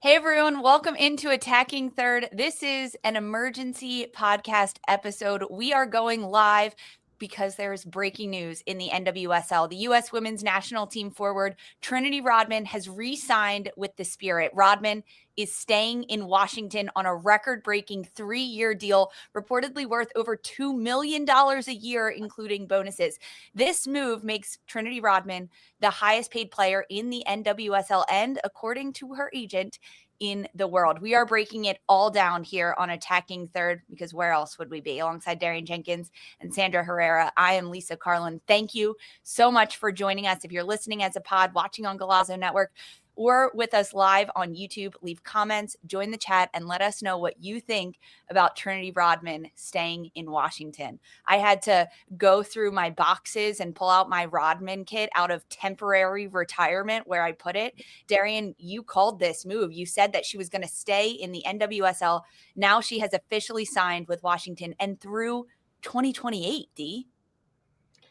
Hey everyone, welcome into Attacking Third. This is an emergency podcast episode. We are going live because there's breaking news in the NWSL. The U.S. women's national team forward, Trinity Rodman, has re-signed with the Spirit. Rodman is staying in Washington on a record-breaking 3-year deal, reportedly worth over $2 million a year, including bonuses. This move makes Trinity Rodman the highest paid player in the NWSL and, according to her agent, in the world. We are breaking it all down here on Attacking Third, because where else would we be? Alongside Darian Jenkins and Sandra Herrera, I am Lisa Carlin. Thank you so much for joining us. If you're listening as a pod, watching on Golazo Network, or with us live on YouTube, leave comments, join the chat, and let us know what you think about Trinity Rodman staying in Washington. I had to go through my boxes and pull out my Rodman kit out of temporary retirement where I put it. Darian, you called this move. You said that she was going to stay in the NWSL. Now she has officially signed with Washington and through 2028, D.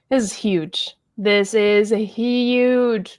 This is huge. This is huge.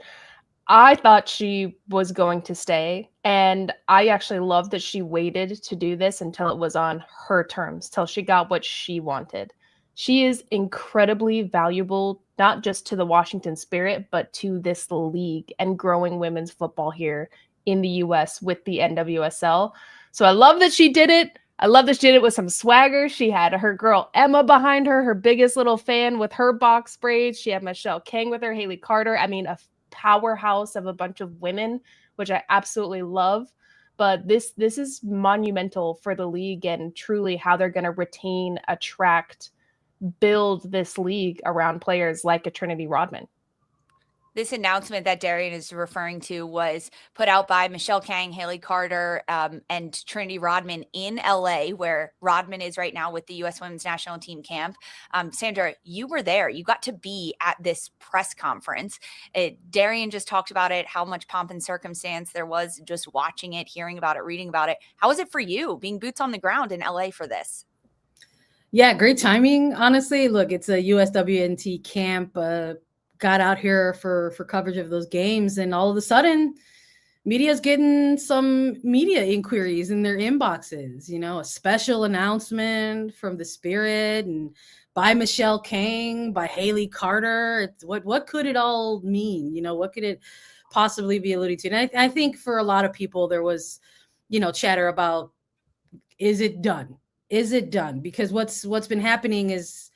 I thought she was going to stay, and I actually love that she waited to do this until it was on her terms, till she got what she wanted. She is incredibly valuable, not just to the Washington Spirit, but to this league and growing women's football here in the U.S. with the NWSL. So I love that she did it. I love that she did it with some swagger. She had her girl Emma behind her, her biggest little fan with her box braids. She had Michelle Kang with her, Haley Carter. I mean, a powerhouse of a bunch of women, which I absolutely love. But this is monumental for the league and truly how they're going to retain, attract, build this league around players like a Trinity Rodman. This announcement that Darian is referring to was put out by Michelle Kang, Haley Carter, and Trinity Rodman in LA, where Rodman is right now with the U.S. women's national team camp. Sandra, you were there. You got to be at this press conference. Darian just talked about it, how much pomp and circumstance there was just watching it, hearing about it, reading about it. How was it for you being boots on the ground in LA for this? Yeah, great timing. Honestly, look, it's a USWNT camp. Got out here for coverage of those games, and all of a sudden media's getting some media inquiries in their inboxes, a special announcement from the Spirit and by Michelle Kang, by Haley Carter. What could it all mean? What could it possibly be alluding to? And I think for a lot of people there was chatter about, is it done? Because what's been happening is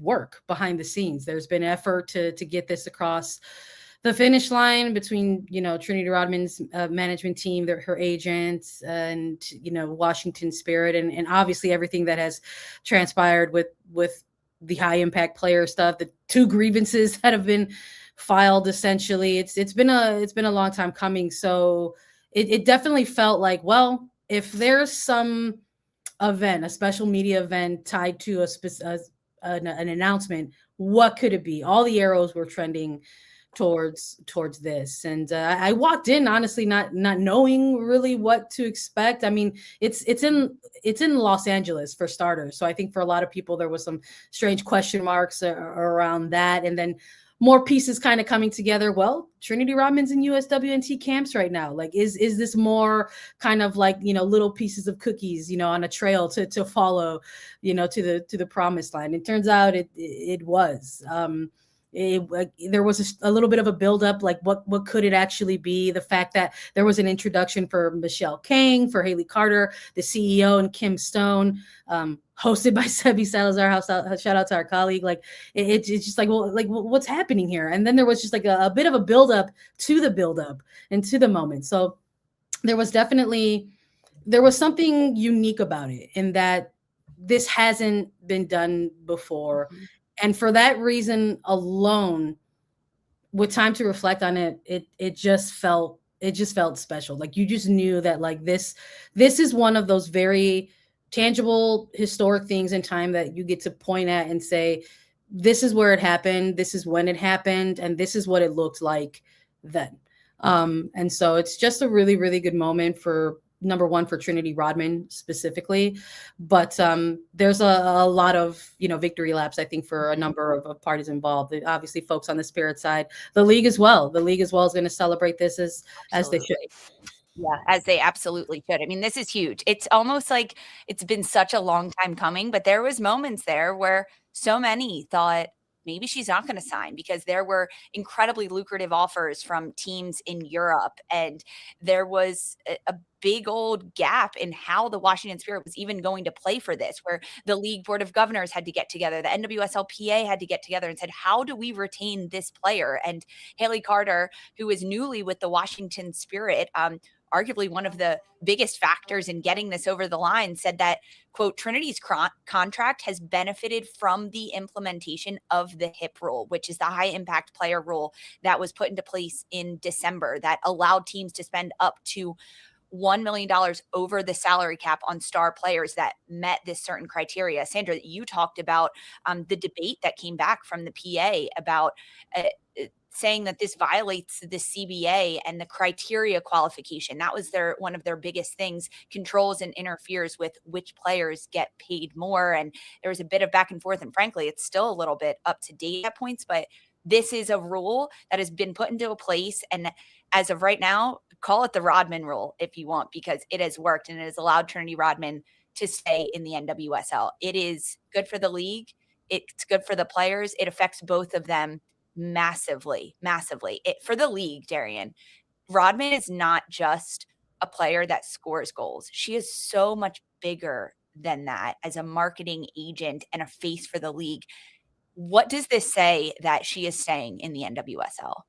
work behind the scenes. There's been effort to get this across the finish line between Trinity Rodman's management team, her agents, and Washington Spirit, and obviously everything that has transpired with the high impact player stuff, the 2 grievances that have been filed. Essentially, it's been a long time coming. So it definitely felt like, well, if there's some event, a special media event tied to an announcement, what could it be? All the arrows were trending towards this, and I walked in honestly not knowing really what to expect. I mean, it's in Los Angeles for starters, so I think for a lot of people there was some strange question marks around that, and then more pieces kind of coming together. Well, Trinity Rodman's in USWNT camps right now. Like, is this more kind of like, little pieces of cookies, on a trail to follow, to the promised land? It turns out it was. There was a little bit of a buildup, like what could it actually be? The fact that there was an introduction for Michelle Kang, for Haley Carter, the CEO, and Kim Stone, hosted by Sebi Salazar. Shout out to our colleague. Like it's just like, well, like what's happening here? And then there was just like a bit of a buildup to the buildup and to the moment. So there was something unique about it in that this hasn't been done before. Mm-hmm. And for that reason alone, with time to reflect on it, it just felt special. Like you just knew that like this is one of those very tangible historic things in time that you get to point at and say, this is where it happened, this is when it happened, and this is what it looked like then. And so it's just a really, really good moment for, number one, for Trinity Rodman specifically, but there's a lot of victory laps, I think, for a number of parties involved. Obviously, folks on the Spirit side, the league as well. The league as well is going to celebrate this as they should. Yeah, as they absolutely should. I mean, this is huge. It's almost like it's been such a long time coming, but there was moments there where so many thought maybe she's not going to sign because there were incredibly lucrative offers from teams in Europe, and there was a big old gap in how the Washington Spirit was even going to play for this, where the league board of governors had to get together, the NWSLPA had to get together and said, how do we retain this player? And Haley Carter, who is newly with the Washington Spirit, arguably one of the biggest factors in getting this over the line, said that, quote, Trinity's contract has benefited from the implementation of the HIP rule, which is the high impact player rule that was put into place in December that allowed teams to spend up to $1 million over the salary cap on star players that met this certain criteria. Sandra, you talked about the debate that came back from the PA about saying that this violates the CBA and the criteria qualification. That was one of their biggest things, controls and interferes with which players get paid more. And there was a bit of back and forth. And frankly, it's still a little bit up to date at points, but this is a rule that has been put into a place. And as of right now, call it the Rodman rule if you want, because it has worked and it has allowed Trinity Rodman to stay in the NWSL. It is good for the league. It's good for the players. It affects both of them massively. For the league, Darian, Rodman is not just a player that scores goals. She is so much bigger than that as a marketing agent and a face for the league. What does this say that she is staying in the NWSL?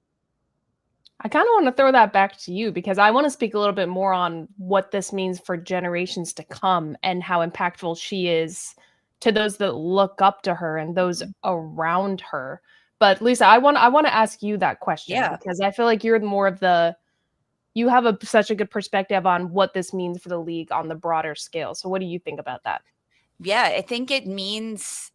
I kind of want to throw that back to you because I want to speak a little bit more on what this means for generations to come and how impactful she is to those that look up to her and those around her. But Lisa, I want to ask you that question because I feel like you're more of you have such a good perspective on what this means for the league on the broader scale. So what do you think about that? Yeah, I think it means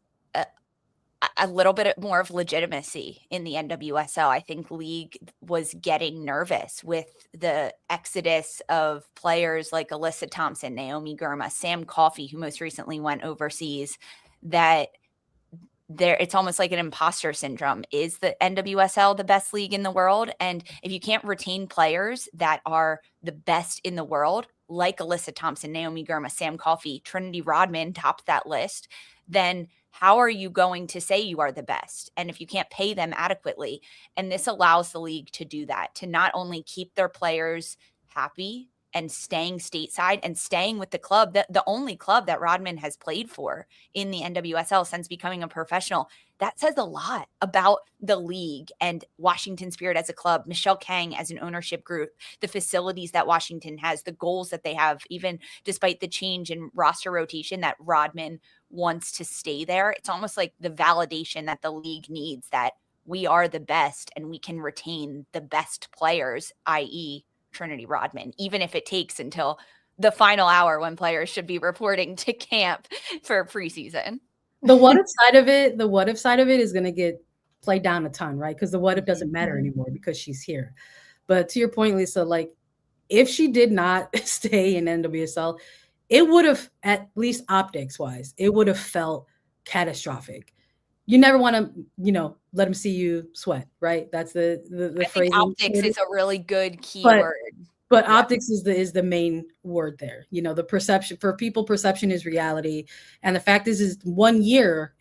a little bit more of legitimacy in the NWSL. I think league was getting nervous with the exodus of players like Alyssa Thompson, Naomi Girma, Sam Coffey, who most recently went overseas, that it's almost like an imposter syndrome. Is the NWSL the best league in the world? And if you can't retain players that are the best in the world, like Alyssa Thompson, Naomi Girma, Sam Coffey, Trinity Rodman topped that list, then how are you going to say you are the best? And if you can't pay them adequately, and this allows the league to do that, to not only keep their players happy and staying stateside and staying with the club, the only club that Rodman has played for in the NWSL since becoming a professional. That says a lot about the league and Washington Spirit as a club, Michelle Kang as an ownership group, the facilities that Washington has, the goals that they have, even despite the change in roster rotation that Rodman wants to stay there. It's almost like the validation that the league needs, that we are the best and we can retain the best players, i.e. Trinity Rodman, even if it takes until the final hour when players should be reporting to camp for preseason. The what if side of it is going to get played down a ton, right? Because the what if doesn't matter anymore because she's here. But to your point, Lisa, like if she did not stay in NWSL, it would have, at least optics wise, it would have felt catastrophic. You never want to, let them see you sweat, right? That's the phrase. Optics is a really good keyword. But optics is the main word there. The perception for people, perception is reality. And the fact is in 1 year,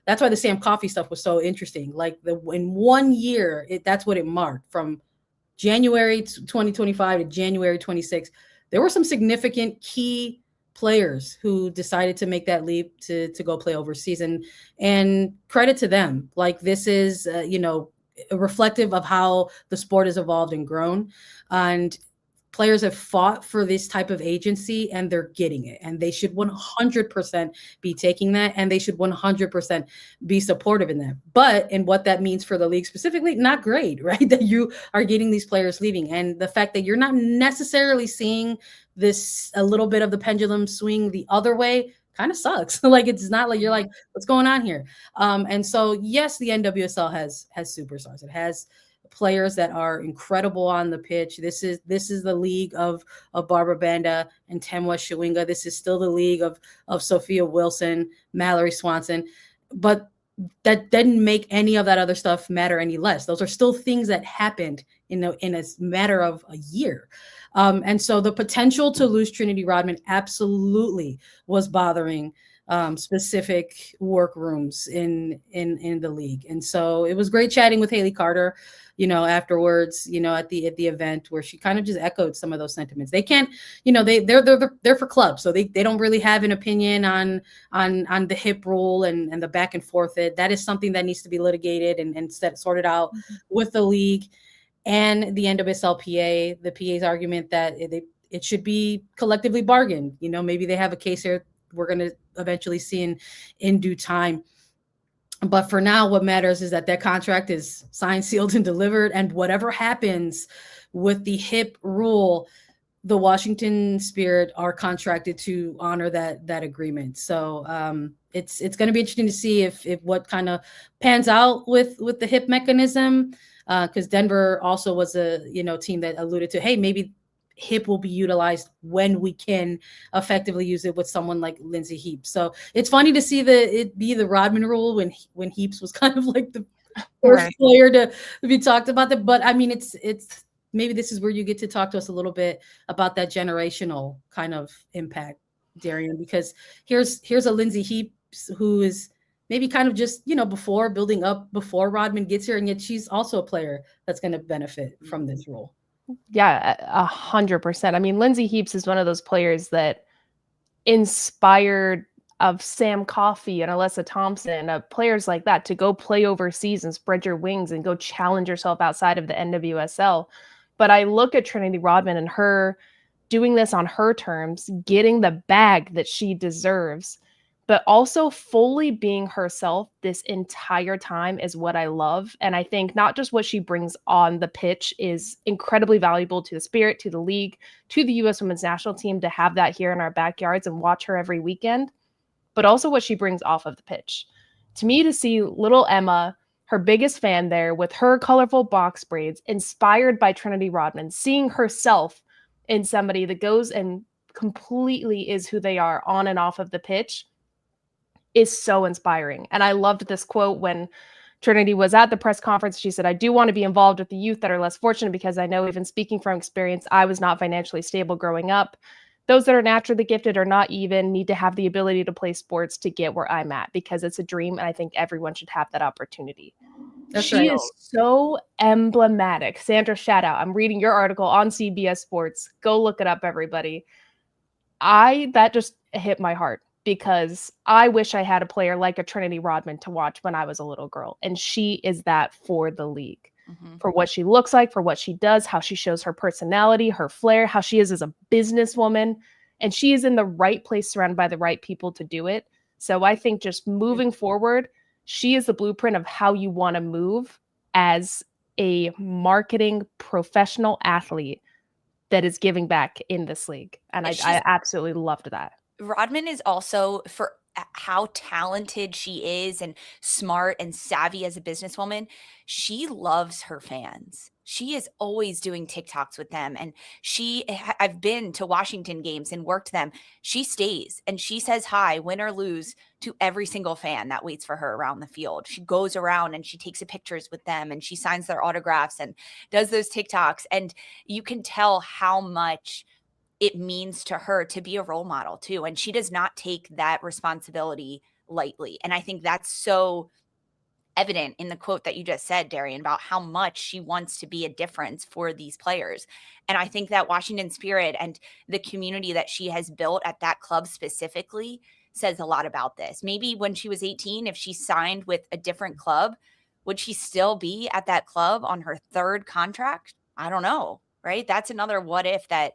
that's why the Sam Coffey stuff was so interesting. Like in 1 year, that's what it marked from January 2025 to January 26. There were some significant key players who decided to make that leap to go play overseas, and credit to them. Like this is, reflective of how the sport has evolved and grown, and players have fought for this type of agency and they're getting it, and they should 100% be taking that, and they should 100% be supportive in that. But in what that means for the league specifically, not great, right? That you are getting these players leaving, and the fact that you're not necessarily seeing this a little bit of the pendulum swing the other way kind of sucks. Like it's not like you're like, what's going on here? And so yes, the NWSL has superstars. It has players that are incredible on the pitch. This is the league of Barbara Banda and Temwa Shawinga. This is still the league of Sophia Wilson, Mallory Swanson. But that didn't make any of that other stuff matter any less. Those are still things that happened in a matter of a year. And so the potential to lose Trinity Rodman absolutely was bothering specific workrooms in the league. And so it was great chatting with Haley Carter, afterwards, at the event, where she kind of just echoed some of those sentiments. They can't, they're for clubs, so they don't really have an opinion on the hip rule and the back and forth. That is something that needs to be litigated and sorted out with the league and the NWSLPA. The PA's argument that it should be collectively bargained. Maybe they have a case here we're going to eventually see in due time. But for now, what matters is that contract is signed, sealed, and delivered. And whatever happens with the hip rule, the Washington Spirit are contracted to honor that agreement. So it's going to be interesting to see if what kind of pans out with the hip mechanism, because Denver also was a team that alluded to, hey, maybe hip will be utilized when we can effectively use it with someone like Lindsay Heaps. So it's funny to see it be the Rodman rule when Heaps was kind of like the first player to be talked about that. But I mean, it's maybe this is where you get to talk to us a little bit about that generational kind of impact, Darian, because here's a Lindsay Heaps who is maybe kind of just, building up before Rodman gets here. And yet she's also a player that's going to benefit from this rule. Yeah, 100%. I mean, Lindsay Heaps is one of those players that inspired of Sam Coffey and Alyssa Thompson, players like that, to go play overseas and spread your wings and go challenge yourself outside of the NWSL. But I look at Trinity Rodman and her doing this on her terms, getting the bag that she deserves, but also fully being herself this entire time is what I love. And I think not just what she brings on the pitch is incredibly valuable to the Spirit, to the league, to the U.S. Women's National Team, to have that here in our backyards and watch her every weekend, but also what she brings off of the pitch. To me, to see little Emma, her biggest fan there with her colorful box braids, inspired by Trinity Rodman, seeing herself in somebody that goes and completely is who they are on and off of the pitch, is so inspiring. And I loved this quote when Trinity was at the press conference. She said, "I do want to be involved with the youth that are less fortunate, because I know, even speaking from experience, I was not financially stable growing up. Those that are naturally gifted or not even need to have the ability to play sports to get where I'm at, because it's a dream, and I think everyone should have that opportunity." She is so emblematic. Sandra, shout out. I'm reading your article on CBS Sports. Go look it up, everybody. That just hit my heart, because I wish I had a player like a Trinity Rodman to watch when I was a little girl. And she is that for the league, for what she looks like, for what she does, how she shows her personality, her flair, how she is as a businesswoman. And she is in the right place, surrounded by the right people to do it. So I think just moving forward, she is the blueprint of how you want to move as a marketing professional athlete that is giving back in this league. And I absolutely loved that. Rodman is also, for how talented she is and smart and savvy as a businesswoman, she loves her fans. She is always doing TikToks with them. And I've been to Washington games and worked them. She stays and she says hi, win or lose, to every single fan that waits for her around the field. She goes around and she takes pictures with them and she signs their autographs and does those TikToks. And you can tell how much it means to her to be a role model too. And she does not take that responsibility lightly. And I think that's so evident in the quote that you just said, Darian, about how much she wants to be a difference for these players. And I think that Washington Spirit and the community that she has built at that club specifically says a lot about this. Maybe when she was 18, if she signed with a different club, would she still be at that club on her third contract? I don't know, right? That's another what if that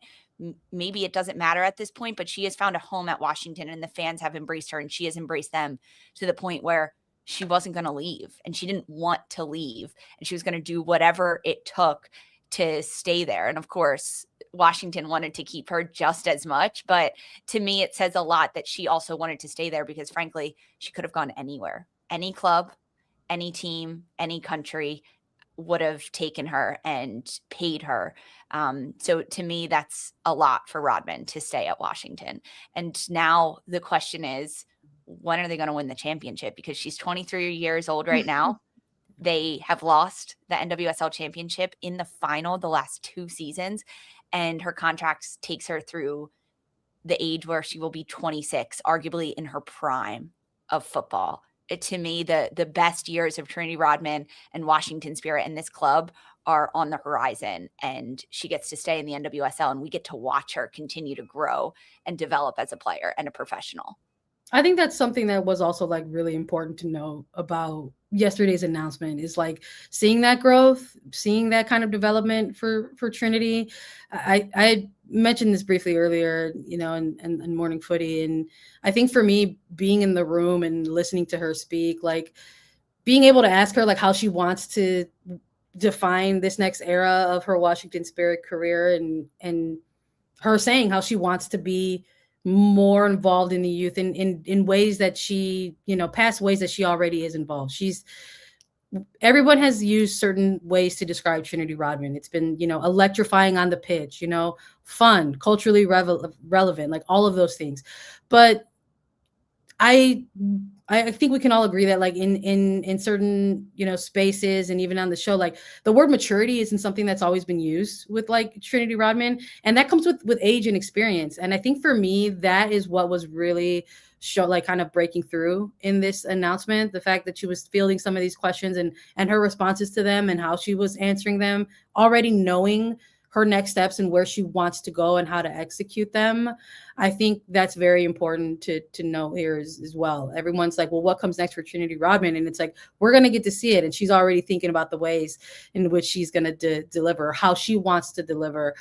maybe it doesn't matter at this point, but she has found a home at Washington and the fans have embraced her and she has embraced them to the point where she wasn't going to leave and she didn't want to leave and she was going to do whatever it took to stay there. And of course, Washington wanted to keep her just as much, but to me, it says a lot that she also wanted to stay there because frankly, she could have gone anywhere, any club, any team, any country would have taken her and paid her. So to me, that's a lot for Rodman to stay at Washington. And now the question is, when are they going to win the championship? Because she's 23 years old right now. They have lost the NWSL championship in the final the last 2 seasons, and her contract takes her through the age where she will be 26, arguably in her prime of football. To me, the best years of Trinity Rodman and Washington Spirit and this club are on the horizon, and she gets to stay in the NWSL, and we get to watch her continue to grow and develop as a player and a professional. I think that's something that was also like really important to know about yesterday's announcement, is like seeing that growth, seeing that kind of development for Trinity. I mentioned this briefly earlier, you know, in Morning Footy. And I think for me, being in the room and listening to her speak, like being able to ask her like how she wants to define this next era of her Washington Spirit career, and her saying how she wants to be more involved in the youth in ways that she, you know, past ways that she already is involved. Everyone has used certain ways to describe Trinity Rodman. It's been, you know, electrifying on the pitch, you know, fun, culturally relevant, like all of those things. But I think we can all agree that like in certain, you know, spaces and even on the show, like the word maturity isn't something that's always been used with like Trinity Rodman, and that comes with age and experience. And I think for me, that is what was really like kind of breaking through in this announcement, the fact that she was fielding some of these questions and her responses to them and how she was answering them, already knowing her next steps and where she wants to go and how to execute them. I think that's very important to know here as well. Everyone's like, well, what comes next for Trinity Rodman? And it's like, we're going to get to see it. And she's already thinking about the ways in which she's going to deliver, how she wants to deliver,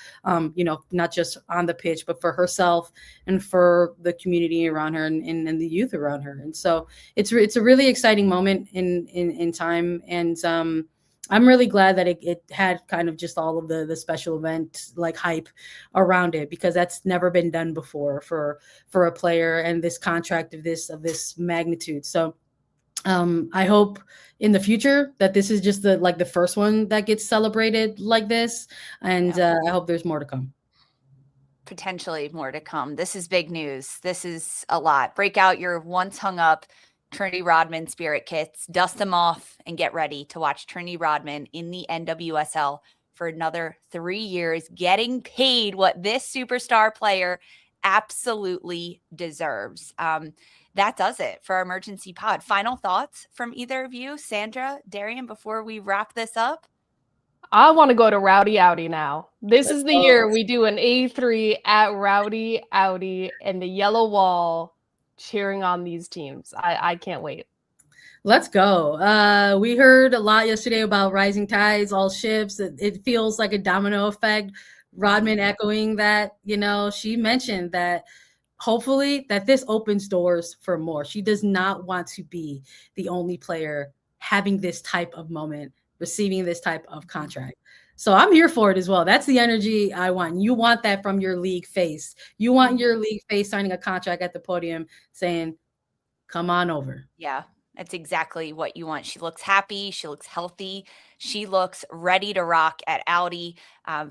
you know, not just on the pitch, but for herself and for the community around her and the youth around her. And so it's a really exciting moment in time. And I'm really glad that it had kind of just all of the special event like hype around it, because that's never been done before for a player and this contract of this magnitude. So I hope in the future that this is just the first one that gets celebrated like this. And I hope there's more to come. Potentially more to come. This is big news. This is a lot. Break out your once hung up Trinity Rodman Spirit kits, dust them off, and get ready to watch Trinity Rodman in the NWSL for another 3 years, getting paid what this superstar player absolutely deserves. That does it for our emergency pod. Final thoughts from either of you, Sandra, Darian, before we wrap this up? I want to go to Rowdy Audi now. This is the year we do an A3 at Rowdy Audi and the yellow wall, cheering on these teams. I can't wait. Let's go. We heard a lot yesterday about rising tides, all ships. It feels like a domino effect. Rodman echoing that, you know, she mentioned that hopefully that this opens doors for more. She does not want to be the only player having this type of moment, receiving this type of contract. So I'm here for it as well. That's the energy I want. You want that from your league face. You want your league face signing a contract at the podium saying, come on over. Yeah, that's exactly what you want. She looks happy. She looks healthy. She looks ready to rock at Audi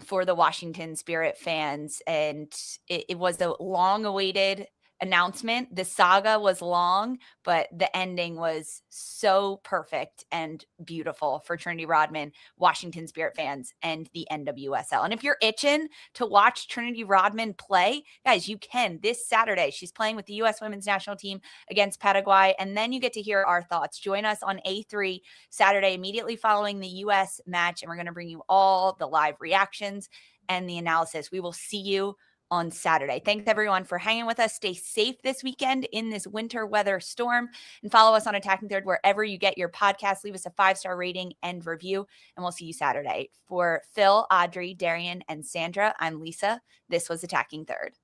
for the Washington Spirit fans. And it was a long-awaited announcement. The saga was long, but the ending was so perfect and beautiful for Trinity Rodman, Washington Spirit fans, and the NWSL. And if you're itching to watch Trinity Rodman play, guys, you can this Saturday. She's playing with the U.S. Women's National Team against Paraguay, and then you get to hear our thoughts. Join us on A3 Saturday, immediately following the U.S. match, and we're going to bring you all the live reactions and the analysis. We will see you on Saturday. Thanks everyone for hanging with us. Stay safe this weekend in this winter weather storm, and follow us on Attacking Third wherever you get your podcasts. Leave us a 5-star rating and review, and we'll see you Saturday. For Phil, Audrey, Darian, and Sandra, I'm Lisa. This was Attacking Third.